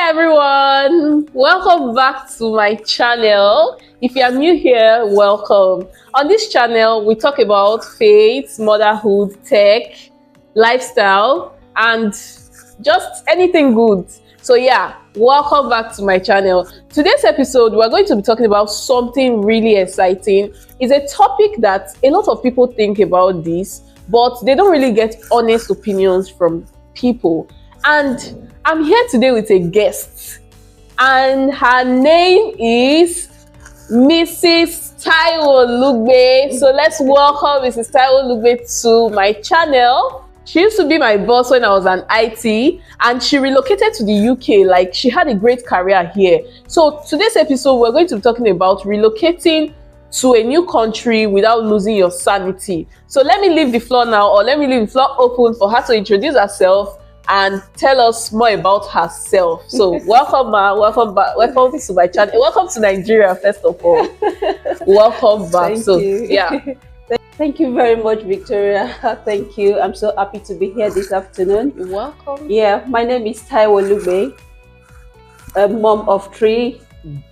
Hi everyone, welcome back to my channel. If you are new here, welcome. On this channel, we talk about faith, motherhood, tech, lifestyle, and just anything good. So yeah, welcome back to my channel. Today's episode, we're going to be talking about something really exciting. It's a topic that a lot of people think about this, but they don't really get honest opinions from people. And I'm here today with a guest, and her name is Mrs. Taiwo Lugbe. So let's welcome Mrs. Taiwo Lugbe to my channel. She used to be my boss when I was an IT, and she relocated to the UK. Like, she had a great career here. So today's episode, we're going to be talking about relocating to a new country without losing your sanity. So let me leave the floor now, or let me leave the floor open for her to introduce herself and tell us more about herself. So welcome, ma. Welcome back. Welcome to my channel. Welcome to Nigeria, first of all. Welcome back. Thank you. Yeah. Thank you very much, Victoria. Thank you. I'm so happy to be here this afternoon. You're welcome. Yeah, my name is Taiwo Lugbe, a mom of 3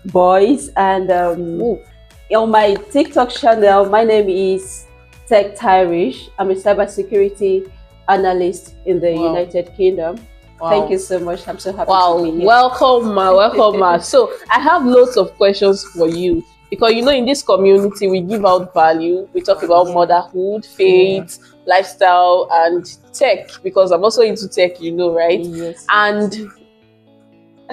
boys, and on my TikTok channel, my name is Tech Tyrish. I'm a cybersecurity analyst in the United Kingdom. Wow. Thank you so much. I'm so happy to be here. Welcome, ma. Welcome, ma. So I have lots of questions for you, because you know, in this community we give out value. We talk about motherhood, faith, lifestyle, and tech, because I'm also into tech, you know, right? Yes. And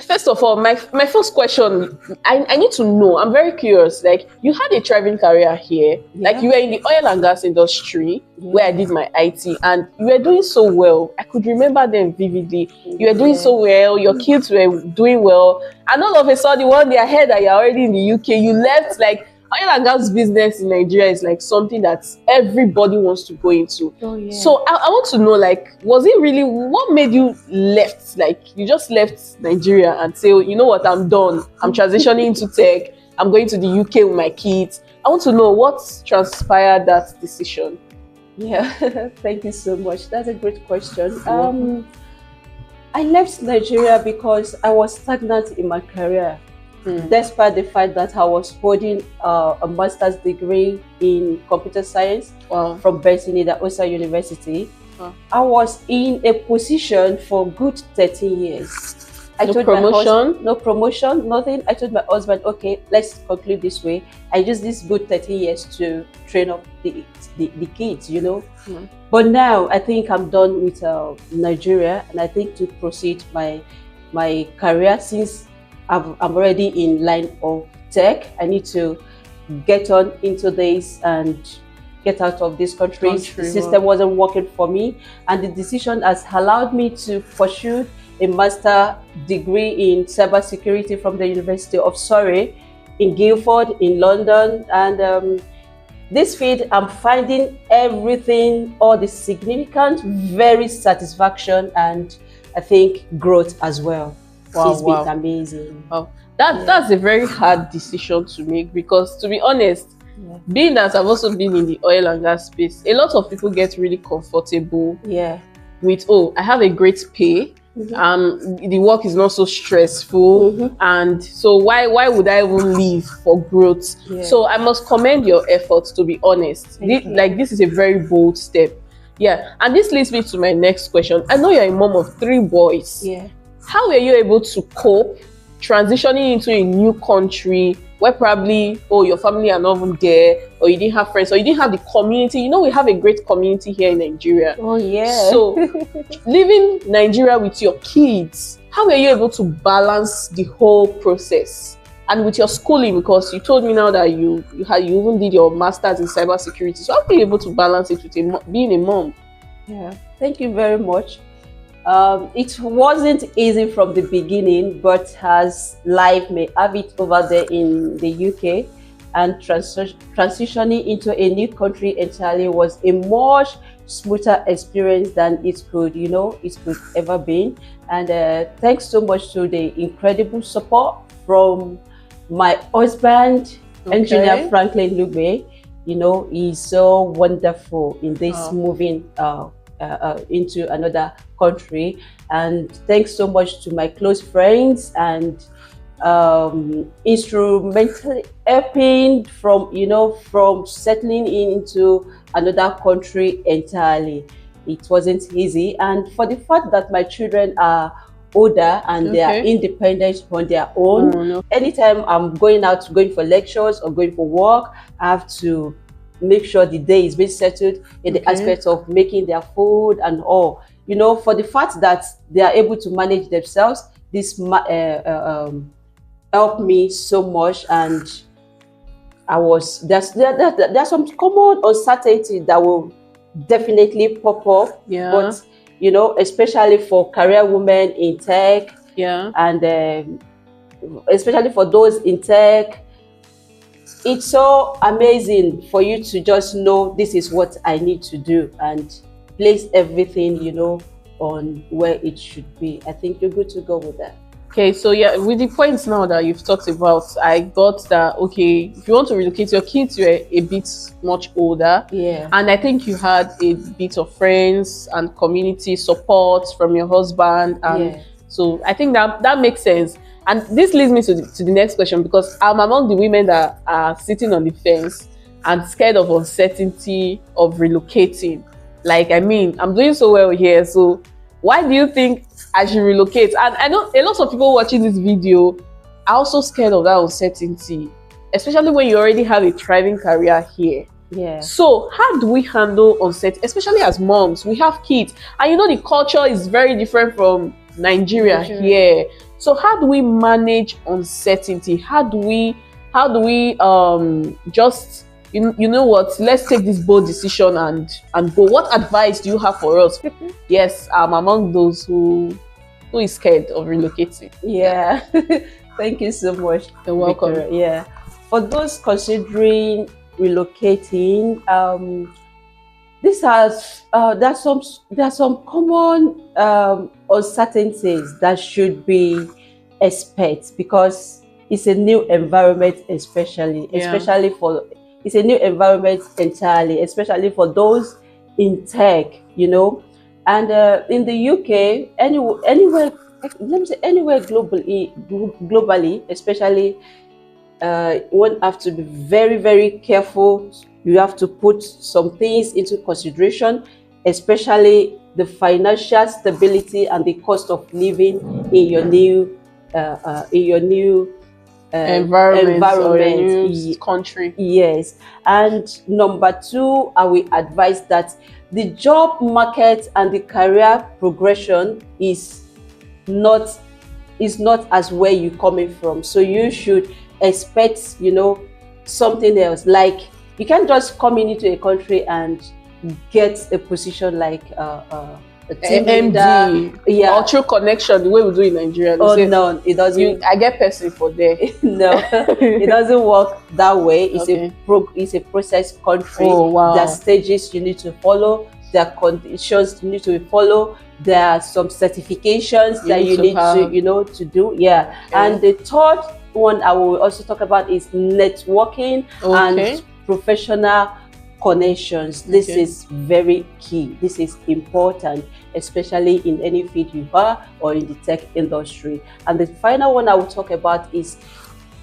first of all, my first question, I need to know, I'm very curious, like, you had a thriving career here, like you were in the oil and gas industry where I did my IT, and you were doing so well. I could remember them vividly. You were doing so well, your kids were doing well, and all of a sudden one day I heard that you're already in the UK. You left. Like, oil and gas business in Nigeria is like something that everybody wants to go into. So I want to know, like, was it really, what made you left? Like, you just left Nigeria and say, oh, you know what, I'm done. I'm transitioning into tech. I'm going to the UK with my kids. I want to know what transpired that decision. Yeah, thank you so much. That's a great question. I left Nigeria because I was stagnant in my career. Despite the fact that I was holding a master's degree in computer science from Bethany, the Osa University, I was in a position for good 13 years. No promotion? No promotion, nothing. I told my husband, okay, let's conclude this way. I used this good 13 years to train up the kids, you know. But now I think I'm done with Nigeria, and I think to proceed my career, since I'm already in line of tech, I need to get on into this and get out of this country. The system wasn't working for me, and the decision has allowed me to pursue a master degree in cybersecurity from the University of Surrey in Guildford in London. And this field, I'm finding everything, all the significant, very satisfaction, and I think growth as well. It's been amazing. Wow. That's a very hard decision to make, because, to be honest, being that I've also been in the oil and gas space, a lot of people get really comfortable with, oh, I have a great pay, the work is not so stressful, and so why would I even leave for growth? So I must commend your efforts, to be honest. This is a very bold step. And this leads me to my next question. I know you're a mom of 3 boys. How were you able to cope transitioning into a new country where probably, oh, your family are not even there, or you didn't have friends, or you didn't have the community? You know, we have a great community here in Nigeria. So living Nigeria with your kids, how were you able to balance the whole process? And with your schooling, because you told me now that you even did your master's in cybersecurity. So how were you able to balance it with being a mom? Thank you very much. It wasn't easy from the beginning, but as life may have it over there in the UK, and transitioning into a new country entirely was a much smoother experience than it could ever been. And thanks so much to the incredible support from my husband, Engineer Franklin Lugbe. You know, he's so wonderful in this moving into another country. And thanks so much to my close friends and instrumentally helping from settling into another country entirely. It wasn't easy, and for the fact that my children are older and they are independent on their own. No. Anytime I'm going for lectures or going for work, I have to make sure the day is being settled in the aspect of making their food and all. For the fact that they are able to manage themselves, this helped me so much. And there's some common uncertainty that will definitely pop up. But especially for career women in tech, and especially for those in tech, it's so amazing for you to just know this is what I need to do and place everything, on where it should be. I think you're good to go with that. Okay, so with the points now that you've talked about, I got that, okay, if you want to relocate, your kids were a bit much older. And I think you had a bit of friends and community support from your husband. And so I think that makes sense. And this leads me to the next question, because I'm among the women that are sitting on the fence and scared of uncertainty of relocating. Like, I mean, I'm doing so well here, so why do you think I should relocate? And I know a lot of people watching this video are also scared of that uncertainty, especially when you already have a thriving career here. So how do we handle uncertainty, especially as moms? We have kids, and the culture is very different from Nigeria here. So how do we manage uncertainty? How do we just let's take this bold decision and go? What advice do you have for us? Yes, I'm among those who is scared of relocating. Thank you so much. You're welcome. Victoria. For those considering relocating, there are some common uncertainties that should be expected, because it's a new environment, especially for it's a new environment entirely, especially for those in tech, and in the UK, anywhere, let me say anywhere globally, especially, one have to be very, very careful. You have to put some things into consideration, especially the financial stability and the cost of living in your new environment or a new country. Yes. And number two, I will advise that the job market and the career progression is not as where you're coming from. So you should expect, something else. Like, you can't just come into a country and get a position like a team MD, or through connection, the way we do in Nigeria. No, it doesn't. I get person for there. No, it doesn't work that way. It's a process country. There are stages you need to follow. There are conditions you need to follow. There are some certifications that you need to do. And the third one I will also talk about is networking and professional connections. This is very key. This is important, especially in any field you are or in the tech industry. And the final one I will talk about is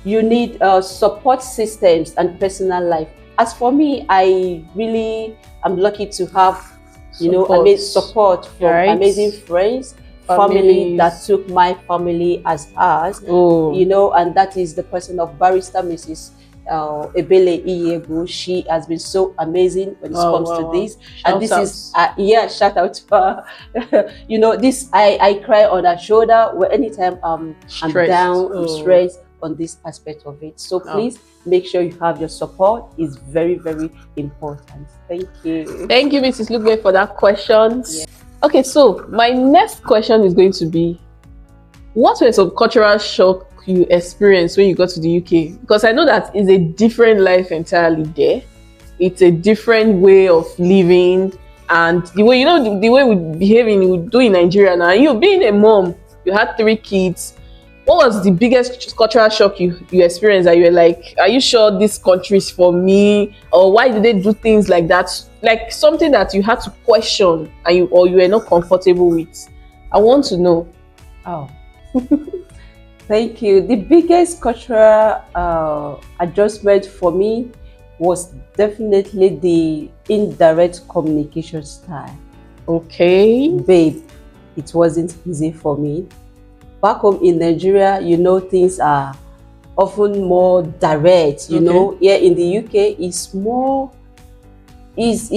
you need support systems and personal life. As for me, I really am lucky to have support from amazing friends, family that took my family as ours, and that is the person of Barrister Mrs. Ebele Iyebu. She has been so amazing when it comes to this. Shout out to her. This I cry on her shoulder anytime I'm down, I'm stressed on this aspect of it. So please make sure you have your support. It's very, very important. Thank you. Thank you, Mrs. Lugbe, for that question. Okay, so my next question is going to be, what were some cultural shock you experienced when you got to the UK? Because I know that it's a different life entirely there. It's a different way of living, and the way the way we behave we do in Nigeria now. You being a mom, you had 3 kids, what was the biggest cultural shock you experienced that you were like, are you sure this country is for me? Or why do they do things like that? Like something that you had to question and you were not comfortable with. I want to know. Oh, thank you. The biggest cultural adjustment for me was definitely the indirect communication style. Okay. Babe, it wasn't easy for me. Back home in Nigeria, things are often more direct. Here in the UK, it's more, is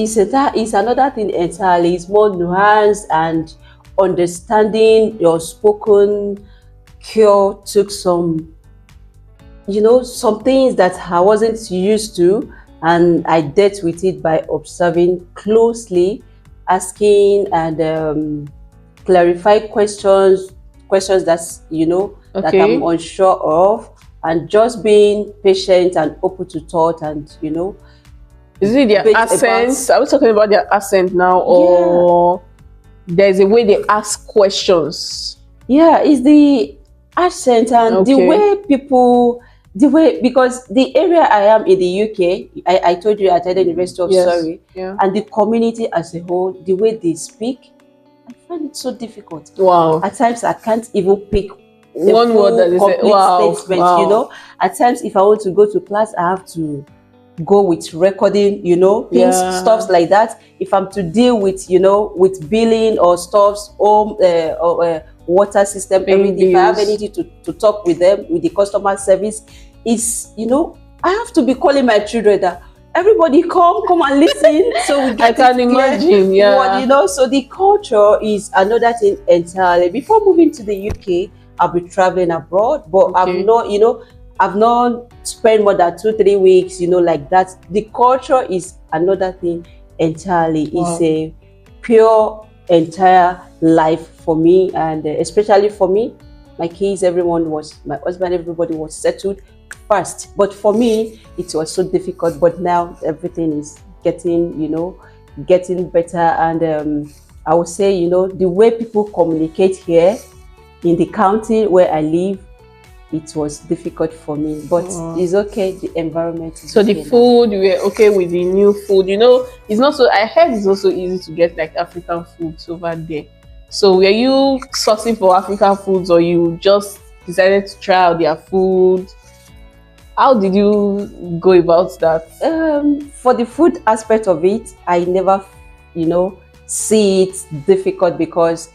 another thing entirely. It's more nuanced, and understanding your spoken cure took some things that I wasn't used to, and I dealt with it by observing closely, asking and clarify questions that's that I'm unsure of, and just being patient and open to thought, and is it their accent? Are we talking about their accent now, or there's a way they ask questions? Yeah, it's the accent and the way people, because the area I am in the UK, I told you I attended University of Surrey, and the community as a whole, the way they speak, I find it so difficult. Wow. At times I can't even pick one word that is complete statement. At times if I want to go to class, I have to go with recording, things, stuffs like that. If I'm to deal with, with billing or stuffs, water system, everything, if I have anything to talk with them, with the customer service, it's, I have to be calling my children that everybody come and listen. So we get I can imagine, so the culture is another thing entirely. Before moving to the UK, I'll be traveling abroad, but I've not spent more than 2-3 weeks, like that. The culture is another thing entirely. Wow. It's a pure entire life for me, and especially for me, my kids, my husband, everybody was settled first. But for me, it was so difficult. But now everything is getting better, and I would say, the way people communicate here in the county where I live, it was difficult for me, but it's okay. The environment is so okay. The food, you were okay with the new food. It's not so, I heard it's also easy to get like African foods over there. So were you sourcing for African foods, or you just decided to try out their food? How did you go about that? For the food aspect of it, I never see it difficult, because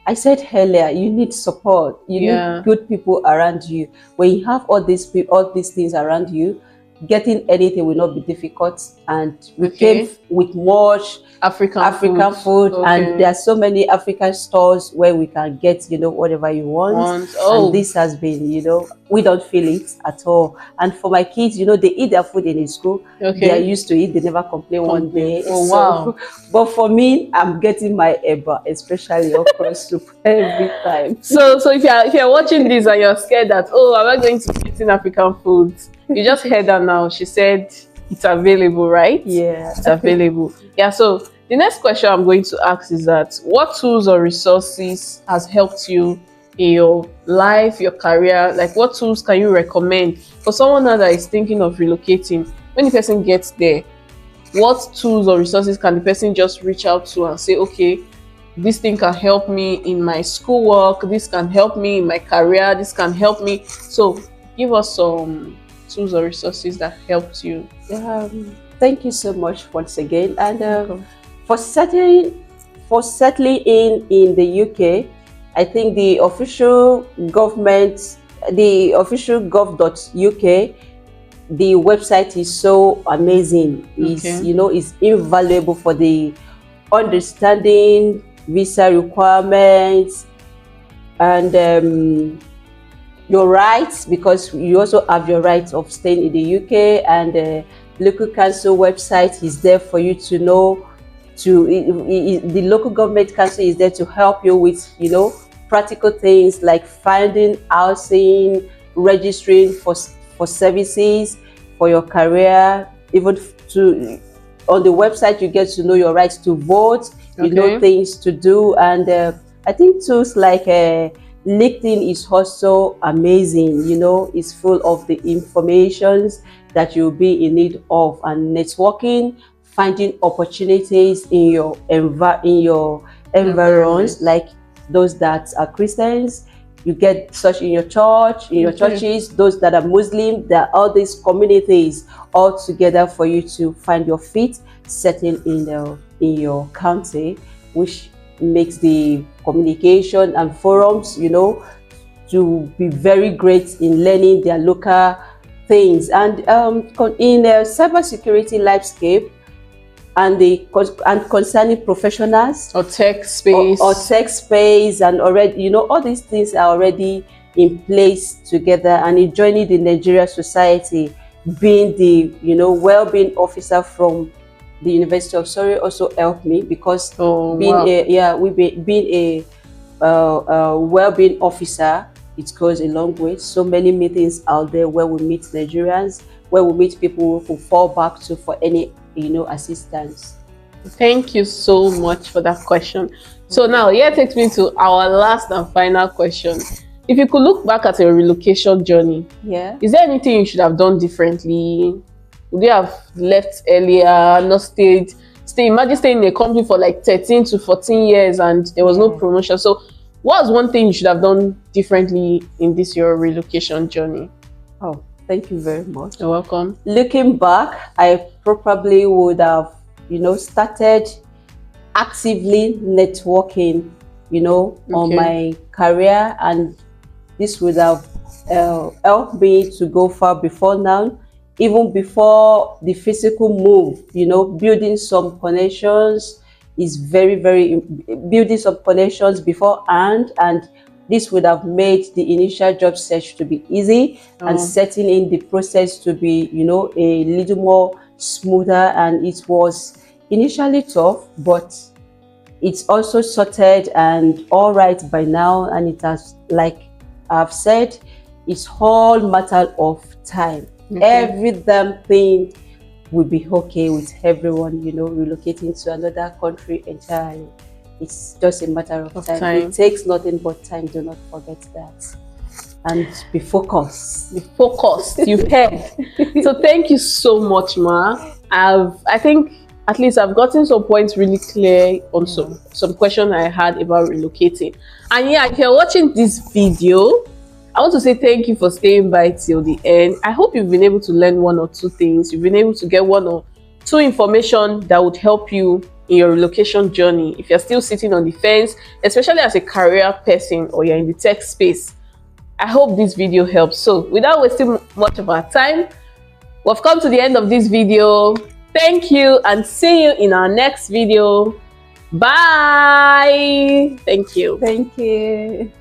I said earlier, you need support, you need good people around you. When you have all these things around you, getting anything will not be difficult. And we came with much African food, and there are so many African stores where we can get whatever you want. And this has been, we don't feel it at all. And for my kids, they eat their food in school. They are used to it, they never complain one day. Wow. But for me, I'm getting my eba, especially okra soup, every time. So if you're watching this and you're scared that, I'm not going to be eating African foods, you just heard her now. She said it's available, right? Yeah, it's available. Yeah. So the next question I'm going to ask is that, what tools or resources has helped you in your life, your career? Like, what tools can you recommend for someone now that is thinking of relocating? When the person gets there, what tools or resources can the person just reach out to and say, okay, this thing can help me in my schoolwork, this can help me in my career, this can help me. So give us some tools or resources that helped you. Thank you so much once again. And for settling in the UK, I think the official government, the official gov.uk, the website is so amazing. It's invaluable for the understanding visa requirements and your rights, because you also have your rights of staying in the UK, and the local council website is there for you to know. The local government council is there to help you with practical things like finding housing, registering for services, for your career. Even on the website you get to know your rights to vote, things to do, and I think tools like LinkedIn is also amazing. You know, it's full of the informations that you'll be in need of, and networking, finding opportunities in your environs, like those that are Christians. You get such in your church, in your churches, those that are Muslim. There are all these communities all together for you to find your feet, settle in your county, which makes the communication and forums, you know, to be very great in learning their local things. And in the cybersecurity landscape, and concerning professionals or tech space, or tech space, and already, you know, all these things are already in place together. And in joining the Nigeria Society, being the, you know, well-being officer from the University of Surrey also helped me, because being a well-being officer, it goes a long way. So many meetings out there where we meet Nigerians, where we meet people who fall back to for any, you know, assistance. Thank you so much for that question. So now, here takes me to our last and final question. If you could look back at your relocation journey, is there anything you should have done differently? Would you have left earlier, not stayed? Imagine staying in a company for like 13 to 14 years and there was no promotion. So what was one thing you should have done differently in this your relocation journey? Oh, thank you very much. You're welcome. Looking back, I probably would have, you know, started actively networking, you know, on my career, and this would have helped me to go far before now, even before the physical move. You know, building some connections is very building some connections beforehand, and this would have made the initial job search to be easy and setting in the process to be, you know, a little more smoother. And it was initially tough, but it's also sorted and all right by now. And it has, like I've said, it's all matter of time. Every damn thing will be okay with everyone, you know, relocating to another country entirely. It's just a matter of time. It takes nothing but time. Do not forget that. And be focused. Be focused. You've heard. So thank you so much, Ma. I think at least I've gotten some points really clear on some questions I had about relocating. And yeah, if you're watching this video, I want to say thank you for staying by till the end. I hope you've been able to learn one or two things. You've been able to get one or two information that would help you in your relocation journey. If you're still sitting on the fence, especially as a career person or you're in the tech space, I hope this video helps. So without wasting much of our time, we've come to the end of this video. Thank you and see you in our next video. Bye. Thank you. Thank you.